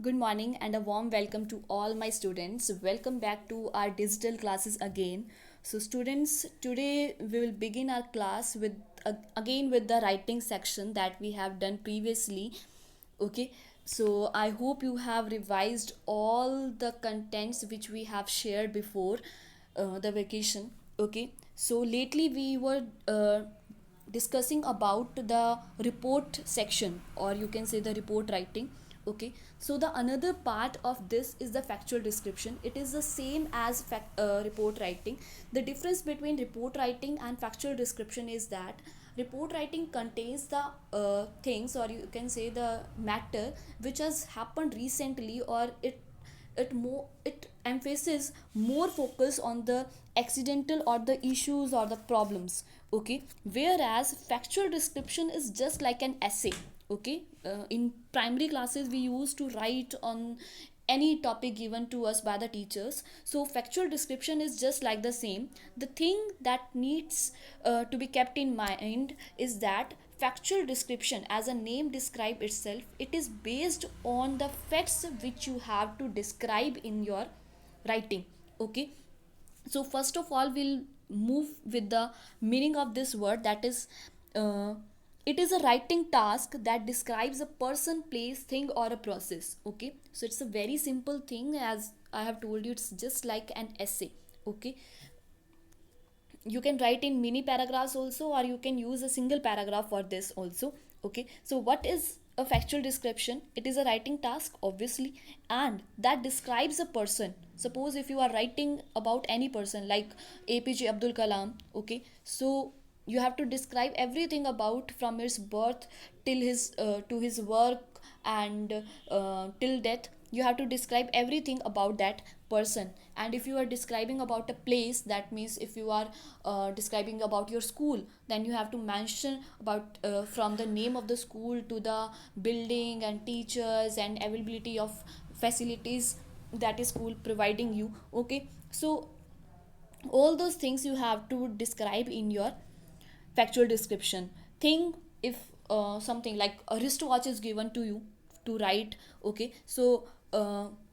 Good morning and a warm welcome to all my students. Welcome back to our digital classes again. So students, today we will begin our class with again with the writing section that we have done previously. Okay, so I hope you have revised all the contents which we have shared before the vacation. Okay, so lately we were discussing about the report section, or you can say the report writing. Okay, so the another part of this is the factual description. It is the same as report writing. The difference between report writing and factual description is that report writing contains the things, or you can say the matter which has happened recently, or it emphasizes more focus on the accidental or the issues or the problems. Okay, whereas factual description is just like an essay. Okay, in primary classes we used to write on any topic given to us by the teachers. So factual description is just like the same. The thing that needs to be kept in mind is that factual description, as a name describe itself, it is based on the facts which you have to describe in your writing. Okay, so first of all we'll move with the meaning of this word, that is uh, it is a writing task that describes a person, place, thing, or a process. Okay, so it's a very simple thing. As I have told you, it's just like an essay. Okay, you can write in mini paragraphs also, or you can use a single paragraph for this also. Okay, so what is a factual description? It is a writing task, obviously, and that describes a person. Suppose if you are writing about any person like APJ Abdul Kalam. Okay, so you have to describe everything about from his birth till his to his work, and till death. You have to describe everything about that person. And if you are describing about a place, that means if you are describing about your school, then you have to mention about from the name of the school to the building and teachers and availability of facilities that is school providing you. Okay, so all those things you have to describe in your factual description. Think if something like a wristwatch is given to you to write. Okay, so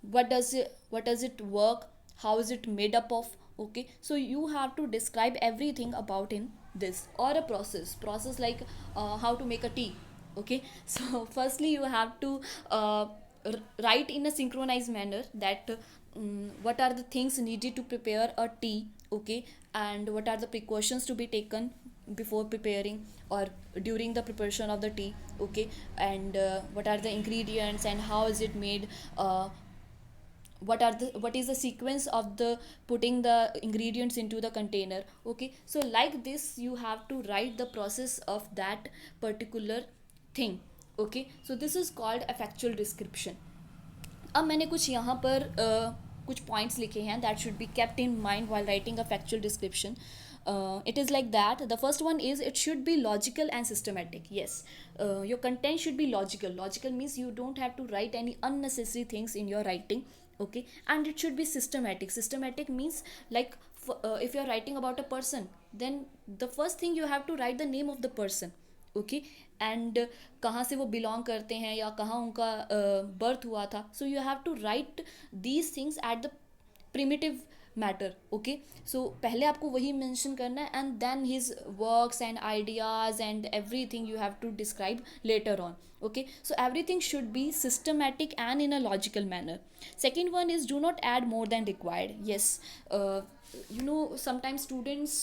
what does it work, how is it made up of? Okay, so you have to describe everything about in this, or a process like how to make a tea. Okay, so firstly you have to write in a synchronized manner that what are the things needed to prepare a tea. Okay, and what are the precautions to be taken before preparing or during the preparation of the tea. Okay, and what are the ingredients and how is it made. What is the sequence of the putting the ingredients into the container. Okay, so like this you have to write the process of that particular thing. Okay, so this is called a factual description. अब मैंने कुछ यहाँ पर कुछ points लिखे हैं that should be kept in mind while writing a factual description. It is like that. The first one is it should be logical and systematic. Yes, your content should be logical. Logical means you don't have to write any unnecessary things in your writing. Okay, and it should be systematic. Systematic means like if you're writing about a person, then the first thing you have to write the name of the person. Okay, and कहाँ से वो belong करते हैं या कहाँ उनका birth हुआ था. So you have to write these things at the primitive matter. Okay, so पहले आपको वही मेंशन करना है, and then his works and ideas and everything you have to describe later on. Okay, so everything should be systematic and in a logical manner. Second one is do not add more than required. Yes, sometimes students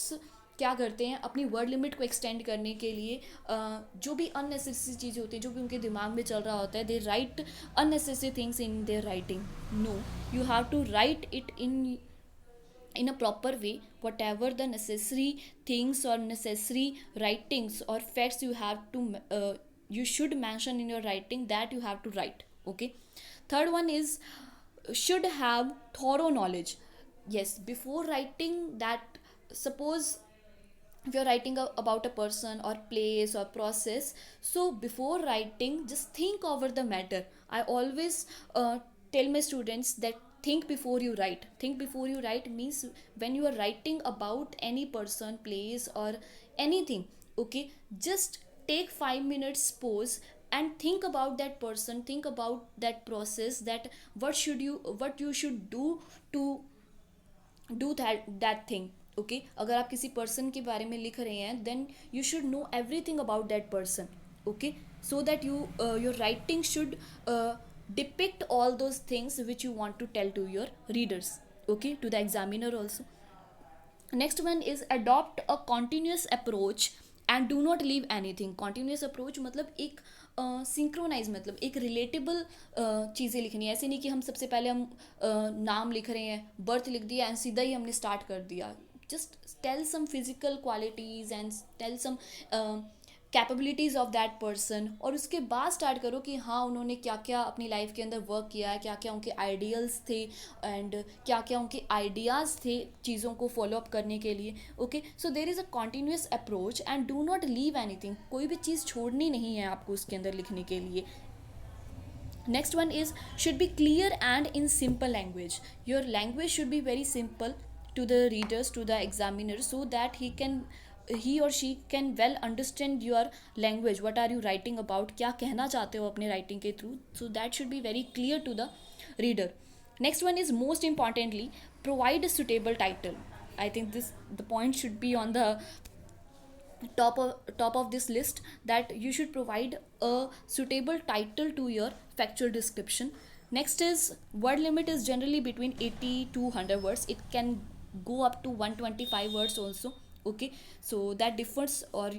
क्या करते हैं अपनी word limit को extend करने के लिए जो भी अननेसेसरी चीज़ें होती हैं, जो भी उनके दिमाग में चल रहा होता है, they write unnecessary things in their writing. No, you have to write it in a proper way. Whatever the necessary things or necessary writings or facts you have to you should mention in your writing, that you have to write. Okay, third one is should have thorough knowledge. Yes, before writing that, suppose if you're writing about a person or place or process, so before writing just think over the matter. I always tell my students that think before you write. Think before you write means when you are writing about any person, place, or anything. Okay, just take 5 minutes pause and think about that person, think about that process, that what you should do to do that thing. Okay, अगर आप किसी person के बारे में लिख रहे हैं, then you should know everything about that person. Okay, so that your writing should depict all those things which you want to tell to your readers, okay, to the examiner also. Next one is adopt a continuous approach and do not leave anything. Continuous approach मतलब एक synchronise, मतलब एक relatable चीज़ें लिखनी है। ऐसे नहीं कि हम सबसे पहले हम नाम लिख रहे हैं, बर्थ लिख दिया एंड सीधा ही हमने स्टार्ट कर दिया। Just tell some physical qualities and tell some capabilities of that person, और उसके बाद स्टार्ट करो कि हाँ उन्होंने क्या क्या अपनी लाइफ के अंदर वर्क किया है, क्या क्या उनके आइडियल्स थे एंड क्या क्या उनके आइडियाज़ थे चीज़ों को फॉलो अप करने के लिए। Okay, so there is a continuous approach and do not leave anything, कोई भी चीज़ छोड़नी नहीं है आपको उसके अंदर लिखने के लिए। Next one is should be clear and in simple language. Your language should be very simple to the readers, to the examiner, so that he or she can well understand your language. What are you writing about, क्या कहना चाहते हो अपने writing के through, so that should be very clear to the reader. Next one is most importantly provide a suitable title. I think the point should be on the top of this list, that you should provide a suitable title to your factual description. Next is word limit is generally between 80 to 100 words. It can go up to 125 words also. Okay, so that differs, or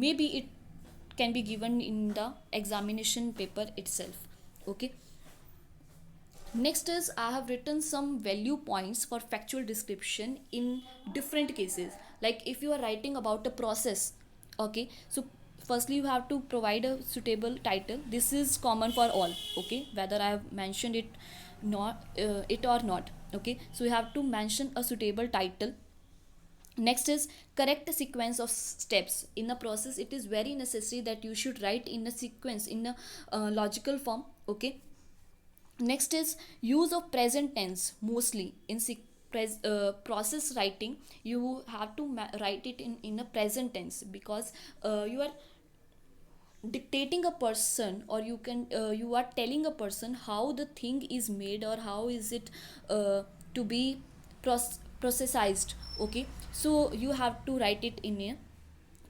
maybe it can be given in the examination paper itself. Okay, next is I have written some value points for factual description in different cases. Like if you are writing about a process, okay, so firstly you have to provide a suitable title. This is common for all, okay, whether I have mentioned it or not. Okay, so you have to mention a suitable title. Next is correct sequence of steps in the process. It is very necessary that you should write in a sequence, in a logical form. Okay, next is use of present tense mostly in process writing. You have to write it in a present tense, because you are dictating a person, or you are telling a person how the thing is made, or how is it to be processized. Okay, so you have to write it in a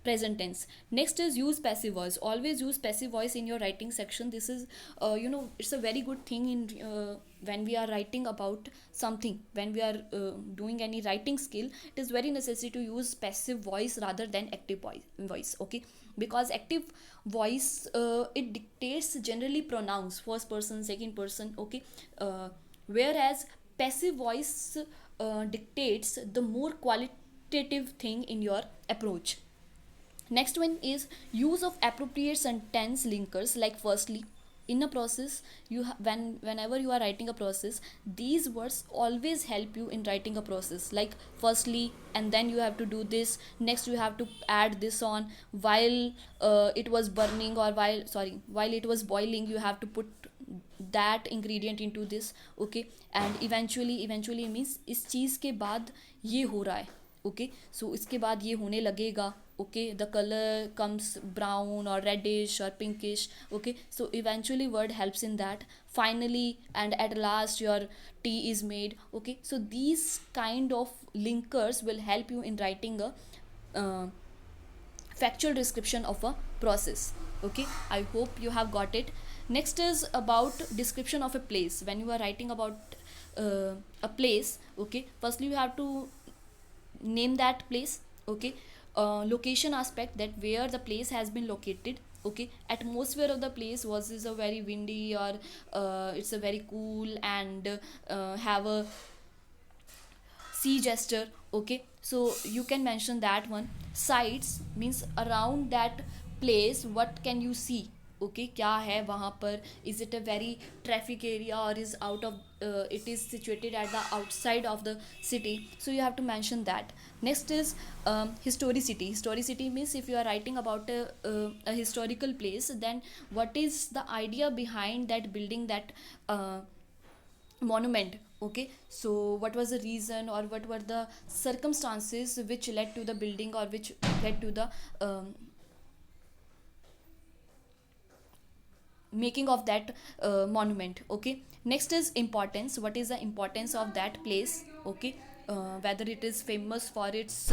present tense. Next is use passive voice. Always use passive voice in your writing section. This is it's a very good thing in when we are writing about something, when we are doing any writing skill. It is very necessary to use passive voice rather than active voice. Okay, because active voice it dictates generally pronouns, first person, second person. Okay, whereas passive voice dictates the more qualitative thing in your approach. Next one is use of appropriate sentence linkers. Like firstly, in a process, whenever you are writing a process, these words always help you in writing a process. Like firstly, and then you have to do this. Next, you have to add this on. While it was burning, or while it was boiling, you have to put that ingredient into this. Okay, and eventually means इस चीज़ के बाद ये हो रहा है. Okay, so इसके बाद ये होने लगेगा. Okay, the color comes brown or reddish or pinkish. Okay, so eventually word helps in that. Finally and at last your tea is made. Okay, so these kind of linkers will help you in writing a factual description of a process. Okay, I hope you have got it. Next is about description of a place. When you are writing about a place, okay, firstly you have to name that place. Okay, location aspect, that where the place has been located. Okay, atmosphere of the place, was is a very windy, or it's a very cool and have a sea gesture. Okay, so you can mention that one. Sights means around that place what can you see. Okay, क्या है वहाँ पर, is it a very traffic area, or is out of it is situated at the outside of the city, so you have to mention that. Next is historicity. Historicity means if you are writing about a historical place, then what is the idea behind that building, that monument. Okay, so what was the reason, or what were the circumstances which led to the building, or which led to the making of that monument. Okay, next is importance. What is the importance of that place? Okay, whether it is famous for its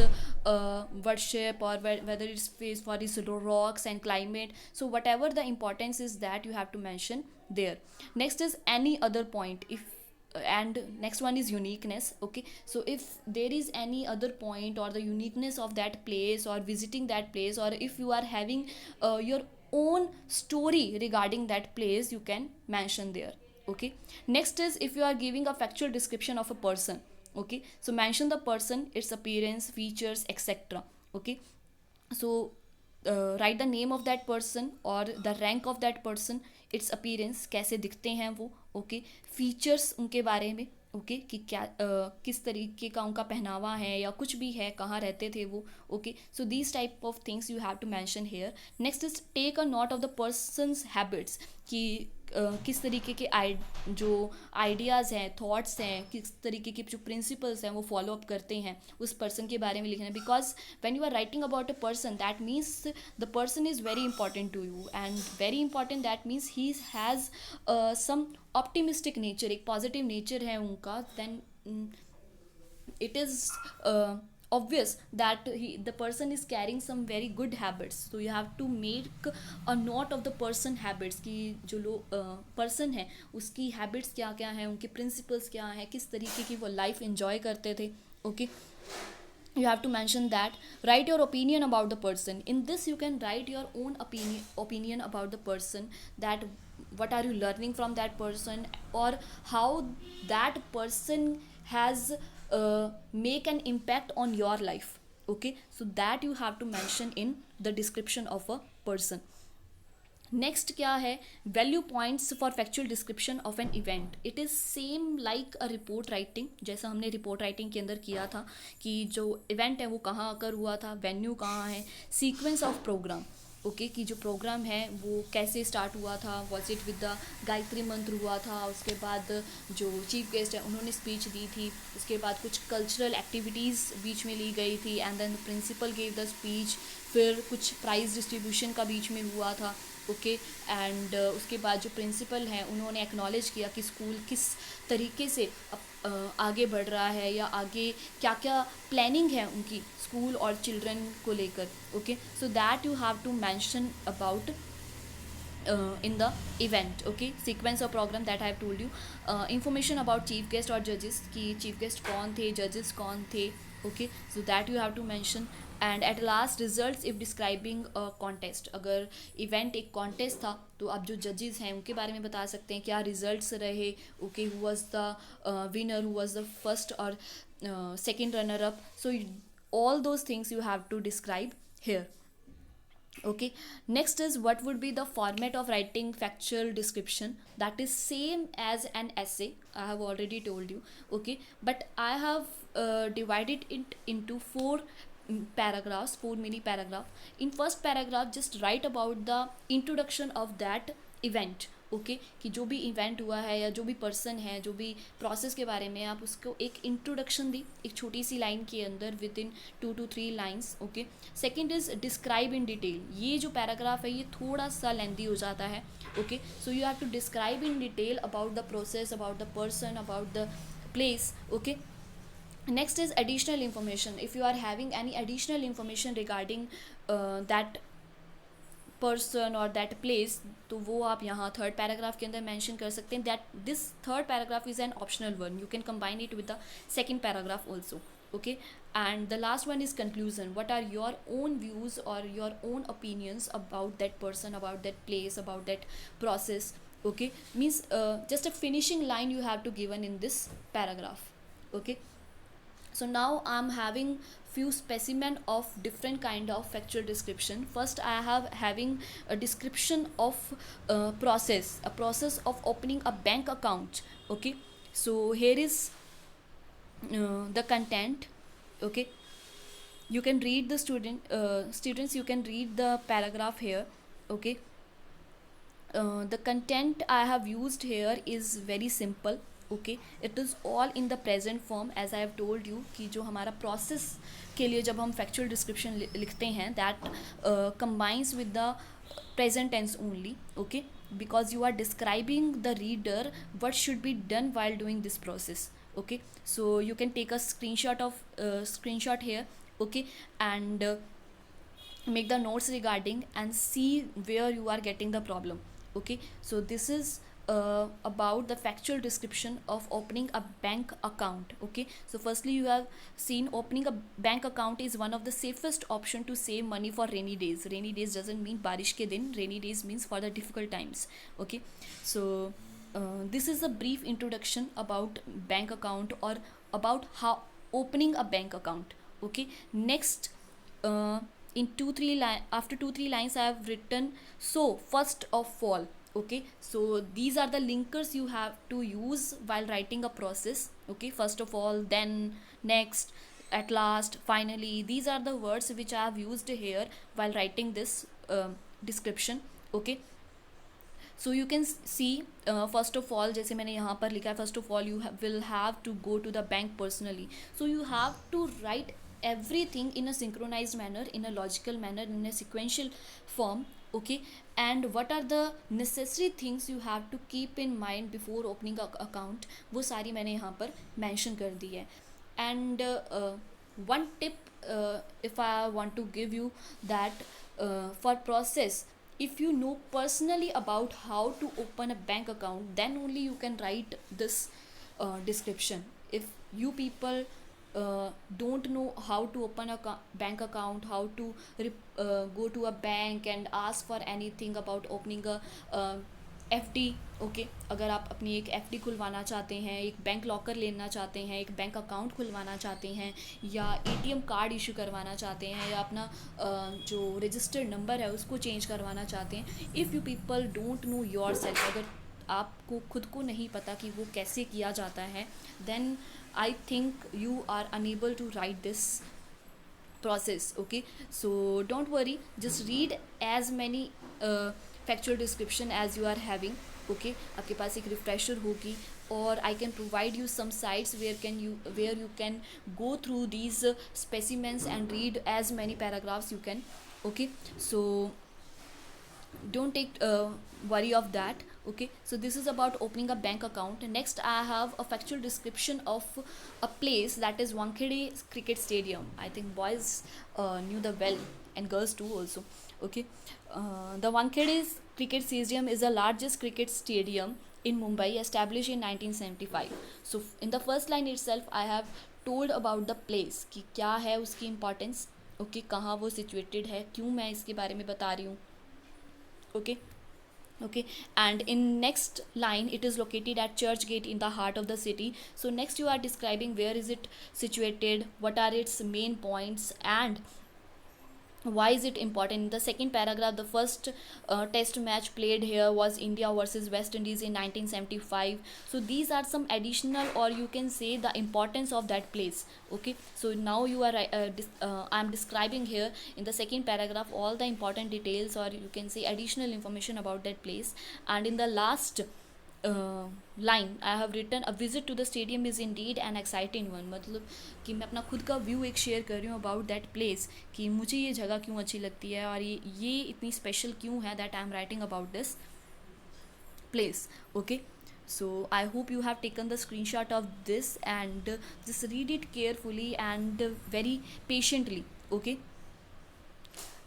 worship, or whether it's famous for its rocks and climate. So whatever the importance is, that you have to mention there. Next is any other point. If and next one is uniqueness. Okay, so if there is any other point or the uniqueness of that place, or visiting that place, or if you are having your own story regarding that place, you can mention there. Okay, next is if you are giving a factual description of a person. Okay, so mention the person, its appearance, features, etc. Okay, so write the name of that person or the rank of that person, its appearance, कैसे दिखते हैं वो. Okay, features उनके बारे में. Okay, कि क्या किस तरीके का उनका पहनावा है या कुछ भी है, कहाँ रहते थे वो. Okay, so these type of things you have to mention here. Next is take a note of the person's habits, कि किस तरीके के जो आइडियाज़ हैं, थॉट्स हैं, किस तरीके के जो प्रिंसिपल्स हैं वो फॉलो अप करते हैं, उस पर्सन के बारे में लिखना है. Because when you are writing about a person, that means the person is very important to you, and very important that means he has some optimistic nature, एक पॉजिटिव नेचर है उनका. Then it is obvious that the person is carrying some very good habits. So you have to make a note of the person habits, कि जो लोग person है उसकी habits क्या क्या हैं, उनके principles क्या हैं, किस तरीके की वो life enjoy करते थे. Okay, you have to mention that. Write your opinion about the person. In this you can write your own opinion about the person, that what are you learning from that person, or how that person has make an impact on your life. Okay, so that you have to mention in the description of a person. Next क्या है, value points for factual description of an event. It is same like a report writing, जैसा हमने report writing के अंदर किया था कि जो इवेंट है वो कहाँ आकर हुआ था, वेन्यू कहाँ है, सीक्वेंस ऑफ प्रोग्राम. ओके, कि जो प्रोग्राम है वो कैसे स्टार्ट हुआ था, was it with the Gayatri मंत्र हुआ था, उसके बाद जो चीफ गेस्ट है उन्होंने स्पीच दी थी, उसके बाद कुछ कल्चरल एक्टिविटीज़ बीच में ली गई थी, and then the principal gave the speech, फिर कुछ प्राइज़ डिस्ट्रीब्यूशन का बीच में हुआ था. ओके, एंड उसके बाद जो प्रिंसिपल हैं उन्होंने एक्नॉलेज किया कि स्कूल किस तरीके से आगे बढ़ रहा है, या आगे क्या क्या प्लानिंग है उनकी स्कूल और चिल्ड्रन को लेकर. Okay, so that you have to mention about in the event. Okay, sequence of program that I have told you. Information about chief guest और judges, कि chief guest कौन थे, judges कौन थे. Okay, so that you have to mention. And at last results if describing a contest. अगर event एक contest था तो आप जो जजेस हैं उनके बारे में बता सकते हैं, क्या रिजल्ट्स रहे. Okay, who was the winner, who was the first और second runner up. So all those things you have to describe here. Okay, next is what would be the format of writing factual description. That is same as an essay, I have already told you. Okay, but I have divided it into four paragraphs, four mini paragraph. In first paragraph just write about the introduction of that event. Okay, कि जो भी event हुआ है या जो भी person है, जो भी प्रोसेस के बारे में आप उसको एक इंट्रोडक्शन दी, एक छोटी सी लाइन के अंदर, with in 2 to 3 lines. Okay, second is describe in detail. ये जो पैराग्राफ है ये थोड़ा सा लेंदी हो जाता है. Okay, so you have to describe in detail about the process, about the person, about the place. Okay, next is additional information. If you are having any additional information regarding that person or that place, तो वो आप यहाँ third paragraph के अंदर mention कर सकते हैं. That this third paragraph is an optional one, you can combine it with the second paragraph also. Okay, and the last one is conclusion. What are your own views or your own opinions about that person, about that place, about that process. Okay, means just a finishing line you have to given in this paragraph. Okay, so now I'm having few specimen of different kind of factual description. First I have having a description of a process of opening a bank account. Okay, so here is the content. Okay, you can read the students, you can read the paragraph here. Okay, the content I have used here is very simple. Okay, it is all in the present form. As I have told you कि जो हमारा process के लिए जब हम factual description लिखते हैं, that combines with the present tense only. Okay, because you are describing the reader what should be done while doing this process. Okay, so you can take a screenshot here. Okay, and make the notes regarding and see where you are getting the problem. Okay, so this is about the factual description of opening a bank account. Okay, so firstly you have seen opening a bank account is one of the safest option to save money for rainy days. Rainy days doesn't mean barish ke din, rainy days means for the difficult times. Okay, so this is a brief introduction about bank account or about how opening a bank account. Okay, next, uh, in 2 3 line after 2 3 lines I have written, so first of all. Okay, so these are the linkers you have to use while writing a process. Okay, first of all, then, next, at last, finally, these are the words which I have used here while writing this description. Okay, so you can see, first of all, जैसे मैंने यहाँ पर लिखा है, first of all you will have to go to the bank personally. So you have to write everything in a synchronized manner, in a logical manner, in a sequential form. Okay, and what are the necessary things you have to keep in mind before opening a account, वो सारी मैंने यहाँ पर mention कर दी है. And one tip, if I want to give you, that for process, if you know personally about how to open a bank account, then only you can write this description. If you people don't know how to open a bank account, how to go to a bank and ask for anything about opening a FD. Okay, अगर आप अपनी एक FD खुलवाना चाहते हैं, एक bank locker लेना चाहते हैं, एक बैंक अकाउंट खुलवाना चाहते हैं, या ATM कार्ड इशू करवाना चाहते हैं, या अपना जो रजिस्टर्ड नंबर है उसको चेंज करवाना चाहते हैं, if you people don't know your self, अगर आपको खुद को नहीं पता कि वो कैसे किया जाता है, then I think you are unable to write this process. Okay, so don't worry, just read as many factual description as you are having. Okay, आपके पास एक refresher होगी, और I can provide you some sites where you can go through these specimens and read as many paragraphs you can. Okay, so don't take worry of that. Okay, so this is about opening a bank account. Next, I have a factual description of a place, that is Wankhede Cricket Stadium. I think boys knew the well, and girls too also. Okay, the Wankhede Cricket Stadium is the largest cricket stadium in Mumbai, established in 1975. So in the first line itself I have told about the place, कि क्या है उसकी importance. Okay, कहाँ वो situated है, क्यों मैं इसके बारे में बता रही हूँ. Okay, and in next line it is located at Church Gate in the heart of the city. So next you are describing where is it situated, what are its main points, and why is it important. In the second paragraph, the first test match played here was India versus West Indies in 1975. So these are some additional, or you can say, the importance of that place. Okay, so now you are I am describing here in the second paragraph all the important details, or you can say additional information about that place. And in the last line I have written, a visit to the stadium is indeed an exciting one. मतलब कि मैं अपना खुद का view एक share कर रही हूँ अबाउट दैट प्लेस, कि मुझे ये जगह क्यों अच्छी लगती है, और ये इतनी स्पेशल क्यों है, that I am writing about this place. Okay, so I hope you have taken the screenshot of this, and just read it carefully and very patiently. Okay,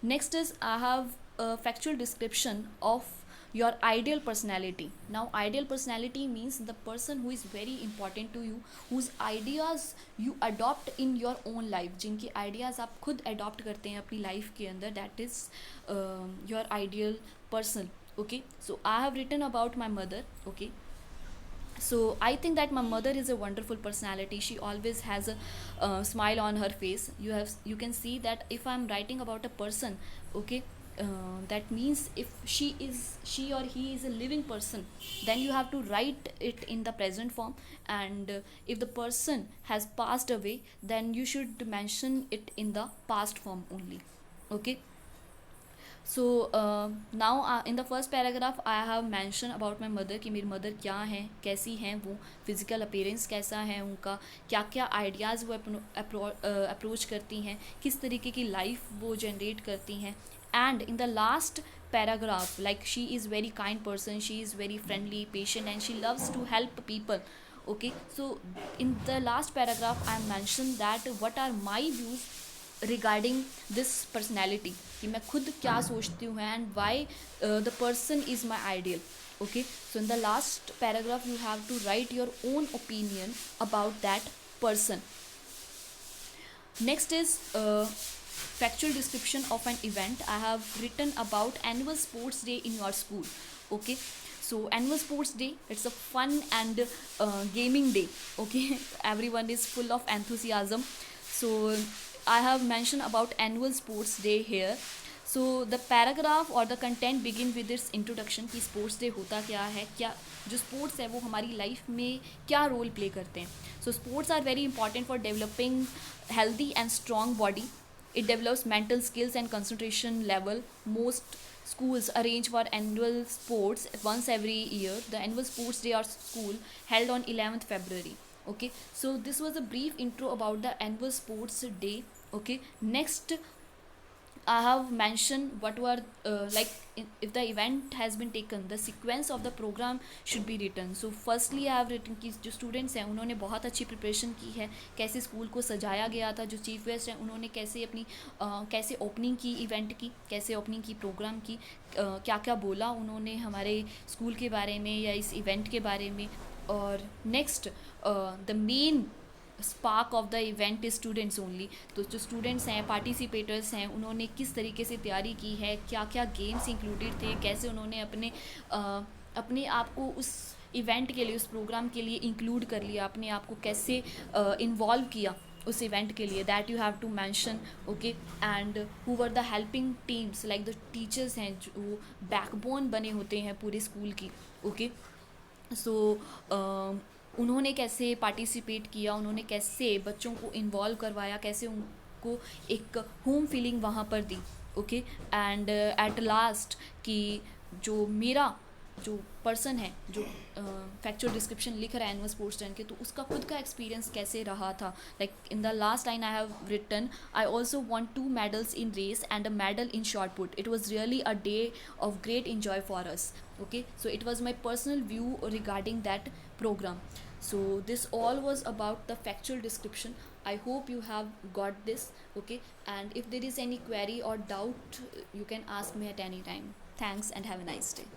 next is I have a factual description of your ideal personality. Now ideal personality means the person who is very important to you, whose ideas you adopt in your own life, जिनकी ideas आप खुद adopt करते हैं अपनी life के अंदर, that is your ideal person. Okay, so I have written about my mother. Okay, so I think that my mother is a wonderful personality. She always has a smile on her face. You can see that if I'm writing about a person, okay, that means if she or he is a living person, then you have to write it in the present form, and if the person has passed away, then you should mention it in the past form only. Okay, so now in the first paragraph I have mentioned about my mother, कि मेरी mother क्या हैं, कैसी हैं वो, physical appearance कैसा है उनका, क्या क्या आइडियाज़ वो अप्रोच करती हैं, किस तरीके की लाइफ वो जनरेट करती हैं, And in the last paragraph, like, she is very kind person, she is very friendly, patient, and she loves to help people. Okay, so in the last paragraph I mentioned that what are my views regarding this personality, कि मैं खुद क्या सोचती हूँ and why the person is my ideal. Okay, so in the last paragraph you have to write your own opinion about that person. Next is factual description of an event. I have written about annual sports day in your school. Okay, so annual sports day, it's a fun and gaming day. Okay, everyone is full of enthusiasm. So I have mentioned about annual sports day here. So the paragraph or the content begin with its introduction कि sports day होता क्या है, क्या जो sports है वो हमारी life में क्या रोल प्ले करते हैं. So sports are very important for developing healthy and strong body. It develops mental skills and concentration level. Most schools arrange for annual sports once every year. The annual sports day or school held on 11th February. Okay, so this was a brief intro about the annual sports day. Okay, next I have mentioned what were if the event has been taken, the sequence of the program should be written. So firstly I have written कि जो students हैं उन्होंने बहुत अच्छी preparation की है, कैसे school को सजाया गया था, जो चीफ गेस्ट हैं उन्होंने कैसे अपनी कैसे ओपनिंग की इवेंट की, कैसे ओपनिंग की प्रोग्राम की, क्या क्या बोला उन्होंने हमारे स्कूल के बारे में या इस इवेंट के बारे में. और next the main spark of the event is students only. तो जो स्टूडेंट्स हैं, पार्टिसिपेटर्स हैं, उन्होंने किस तरीके से तैयारी की है, क्या क्या गेम्स इंक्लूडेड थे, कैसे उन्होंने अपने आप को उस इवेंट के लिए, उस प्रोग्राम के लिए इंक्लूड कर लिया, अपने आप को कैसे इन्वॉल्व किया उस इवेंट के लिए, that you have to mention. Okay, and who were the helping teams, like the teachers हैं जो बैकबोन बने होते हैं पूरे स्कूल की. ओके, सो उन्होंने कैसे पार्टिसिपेट किया, उन्होंने कैसे बच्चों को इन्वॉल्व करवाया, कैसे उनको एक होम फीलिंग वहाँ पर दी. ओके, एंड एट लास्ट कि जो मेरा जो पर्सन है जो फैक्चुअल डिस्क्रिप्शन लिख रहा है एनुअल स्पोर्ट्स डे के, तो उसका खुद का एक्सपीरियंस कैसे रहा था. Like in the last line I have written, I also want 2 medals in race and a medal in shot put. It was really a day of great enjoy for us. Okay, so it was my personal view regarding that program. So this all was about the factual description. I hope you have got this. Okay, and if there is any query or doubt, you can ask me at any time. Thanks and have a nice day.